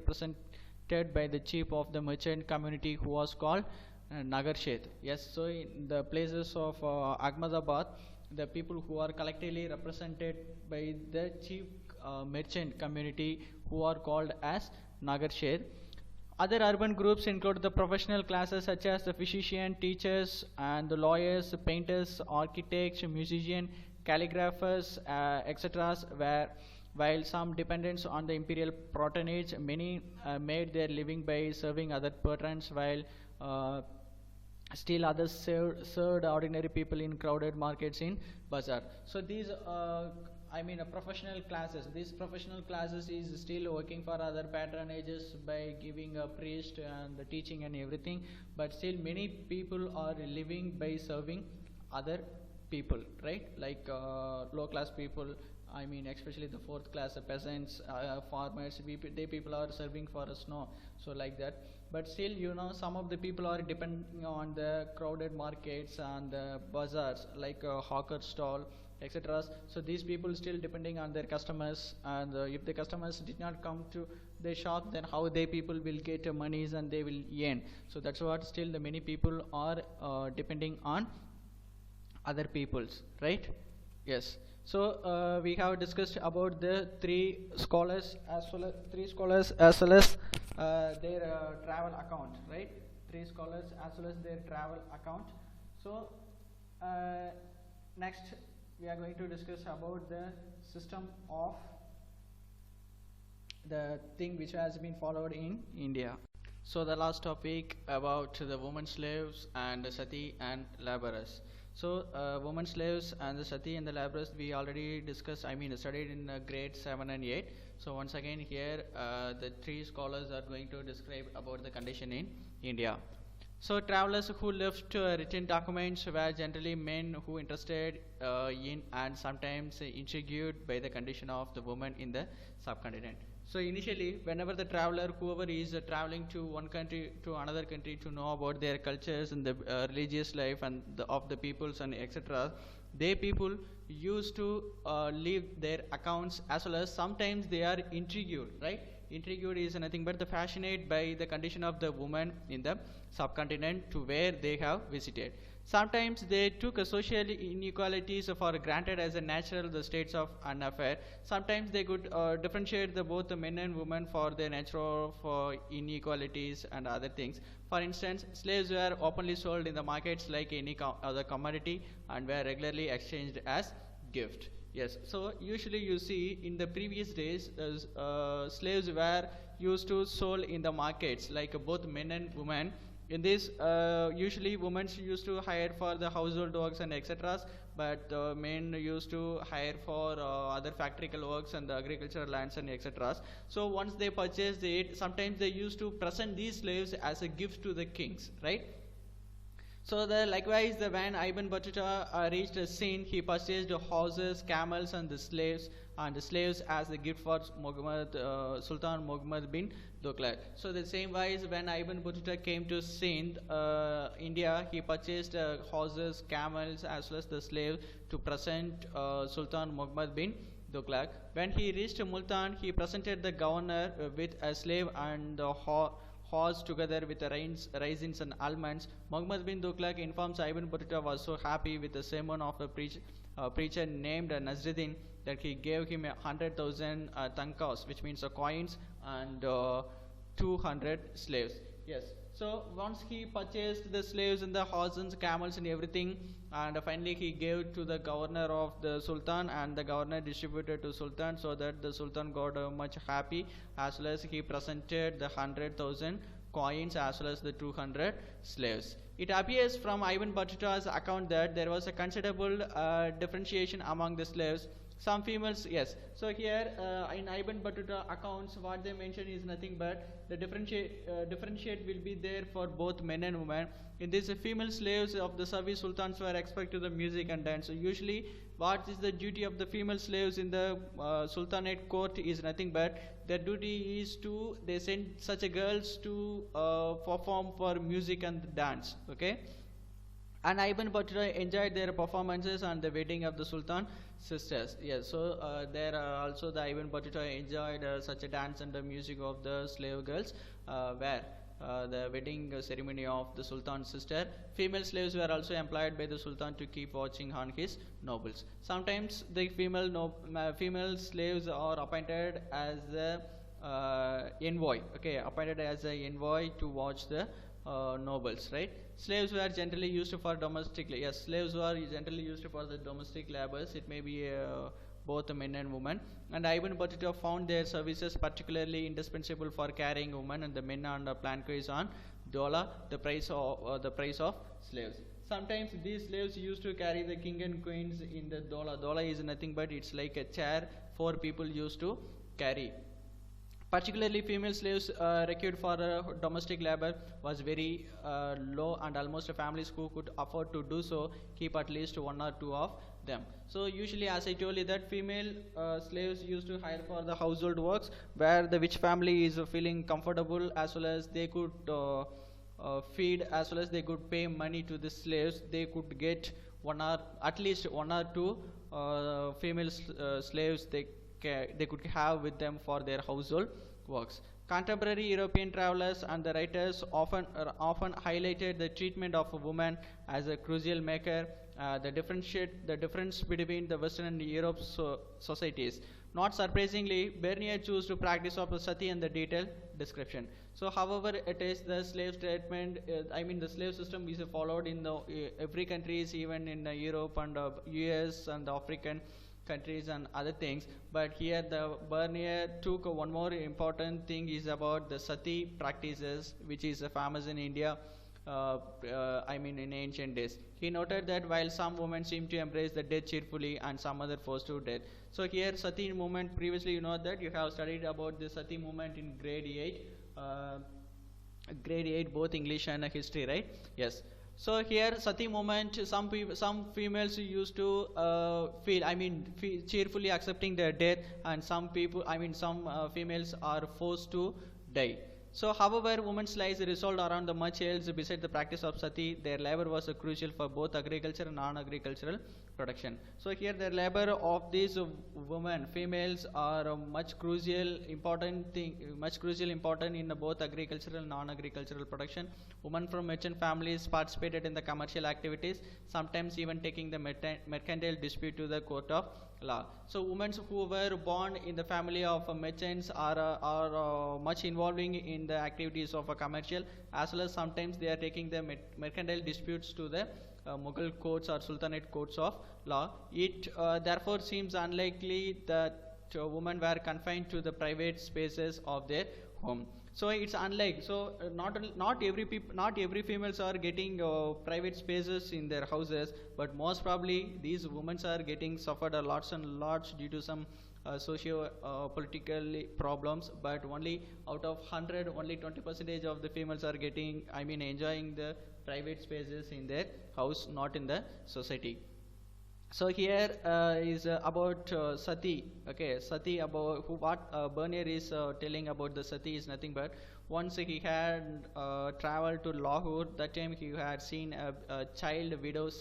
by the chief of the merchant community who was called Nagarsheth. Yes, so in the places of Ahmedabad, the people who are collectively represented by the chief merchant community who are called as Nagarsheth. Other urban groups include the professional classes such as the physician, teachers, and the lawyers, painters, architects, musicians, calligraphers, etc. While some dependents on the imperial patronage, many made their living by serving other patrons, while still others served ordinary people in crowded markets in bazaar. So these professional classes. These professional classes is still working for other patronages by giving a priest and the teaching and everything. But still, many people are living by serving other people, right? Like low class people. Especially the fourth class peasants, farmers. They people are serving for a snow. So like that. But still, some of the people are depending on the crowded markets and the bazaars, like a hawker stall, etc. So these people still depending on their customers, and if the customers did not come to the shop, then how they people will get monies and they will earn. So that's what still the many people are depending on other peoples, right? Yes. So we have discussed about the three scholars as well as their travel account, right? Three scholars as well as their travel account. So next we are going to discuss about the system of the thing which has been followed in India. So the last topic about the women slaves and the sati and laborers. So women slaves and the sati and the laborers we already discussed, studied in grade 7 and 8. So once again here the three scholars are going to describe about the condition in India. So travelers who left written documents were generally men who interested in and sometimes intrigued by the condition of the women in the subcontinent. So initially, whenever the traveler, whoever is traveling to one country to another country to know about their cultures and the religious life and of the peoples and etc., they people used to leave their accounts, as well as sometimes they are intrigued, right? Intrigued is nothing but the fascinated by the condition of the woman in the subcontinent to where they have visited. Sometimes they took social inequalities for granted as a natural the states of an affair. Sometimes they could differentiate both the men and women for their natural for inequalities and other things. For instance, slaves were openly sold in the markets like any other commodity and were regularly exchanged as gift. Yes, so usually you see in the previous days slaves were used to sold in the markets like both men and women. In this, usually women used to hire for the household works and etc. But men used to hire for other factorial works and the agricultural lands and etc. So once they purchased it, sometimes they used to present these slaves as a gift to the kings, right? So likewise, when Ibn Battuta reached the scene, he purchased horses, camels, and the slaves as a gift for Sultan Muhammad bin Tughlaq. So the same wise, when Ibn Battuta came to Sindh, India, he purchased horses, camels, as well as the slaves to present Sultan Muhammad bin Tughlaq. When he reached Multan, he presented the governor with a slave and a horse together with the raisins and almonds. Muhammad bin Tughlaq informs Ibn Battuta was so happy with the sermon of a preacher named Nasruddin that he gave him 100,000 tankas, which means coins, and 200 slaves. Yes. So once he purchased the slaves and the horses, camels and everything, and finally he gave to the governor of the Sultan, and the governor distributed to Sultan, so that the Sultan got much happy, as well as he presented the 100,000 coins as well as the 200 slaves. It appears from Ibn Battuta's account that there was a considerable differentiation among the slaves. Some females, yes. So here in Ibn Battuta accounts, what they mention is nothing but the differentiate will be there for both men and women. In this, female slaves of the service sultans were expected to the music and dance. So usually, what is the duty of the female slaves in the sultanate court is nothing but their duty is to they send such a girls to perform for music and dance. Okay. And Ibn Battuta enjoyed their performances on the wedding of the Sultan. sisters. Yes, so there also the Ivan Battuta enjoyed such a dance and the music of the slave girls, where the wedding ceremony of the Sultan's sister. Female slaves were also employed by the Sultan to keep watching on his nobles. Sometimes the female slaves are appointed as the envoy. Okay, appointed as an envoy to watch the nobles, right? Slaves were generally used for domestic. Yes, slaves were generally used for the domestic labors. It may be both men and women. And Ibn Battuta found their services particularly indispensable for carrying women and the men on the planquets on dola, the price of slaves. Sometimes these slaves used to carry the king and queens in the dola. Dola is nothing but it's like a chair for people used to carry. Particularly female slaves recruited for domestic labor was very low, and almost families who could afford to do so keep at least one or two of them. So usually, as I told you, that female slaves used to hire for the household works, where the which family is feeling comfortable, as well as they could feed, as well as they could pay money to the slaves. They could get at least one or two female slaves they could have with them for their household works. Contemporary European travelers and the writers often highlighted the treatment of a woman as a crucial maker, the difference between the Western and Europe societies. Not surprisingly, Bernier chose to practice of the sati and the detailed description. So, however, it is the slave statement. The slave system is followed in every countries, even in Europe and US and the African countries and other things, but here the Bernier took one more important thing is about the sati practices, which is famous in India. In ancient days, he noted that while some women seem to embrace the death cheerfully and some other forced to death. So here sati movement, previously you know that you have studied about the sati movement in grade 8 both English and history, right? Yes. So here sati movement, some females used to feel cheerfully accepting their death, and some females are forced to die. So, however, women's lives resolved around the much else besides the practice of sati. Their labor was crucial for both agriculture and non-agricultural production. So here the labor of these women, females, are much crucial important in both agricultural and non-agricultural production. Women from merchant families participated in the commercial activities, sometimes even taking the mercantile dispute to the court of law. So women who were born in the family of merchants are much involving in the activities of a commercial, as well as sometimes they are taking the mercantile disputes to the Mughal courts or Sultanate courts of law. It therefore seems unlikely that women were confined to the private spaces of their home. So it's unlike, so not every females are getting private spaces in their houses, but most probably these women are getting suffered a lots and lots due to some socio-political problems. But only out of 100, only 20% of the females are getting, enjoying the private spaces in their house, not in the society. So here is about sati. Okay, sati, about what Bernier is telling about the sati is nothing but once he had traveled to Lahore. That time he had seen a child widow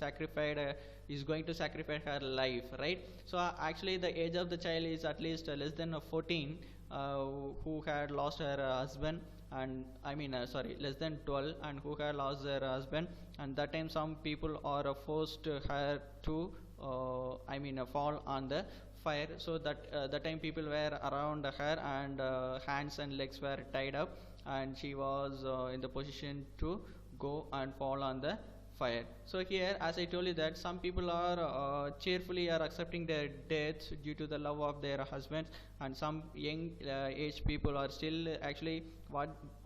is going to sacrifice her life, right? So actually the age of the child is at least less than 14, who had lost her husband, and less than 12, and who had lost their husband. And that time some people are forced her to fall on the fire. So that time people were around her, and hands and legs were tied up, and she was in the position to go and fall on the fire. So here, as I told you, that some people are cheerfully are accepting their deaths due to the love of their husbands, and some young age people are still actually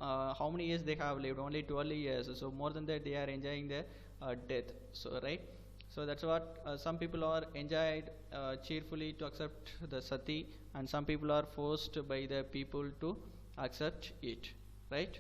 how many years they have lived? Only 12 years. So more than that, they are enjoying their death. So right. So that's what some people are enjoyed cheerfully to accept the sati, and some people are forced by the people to accept it, right?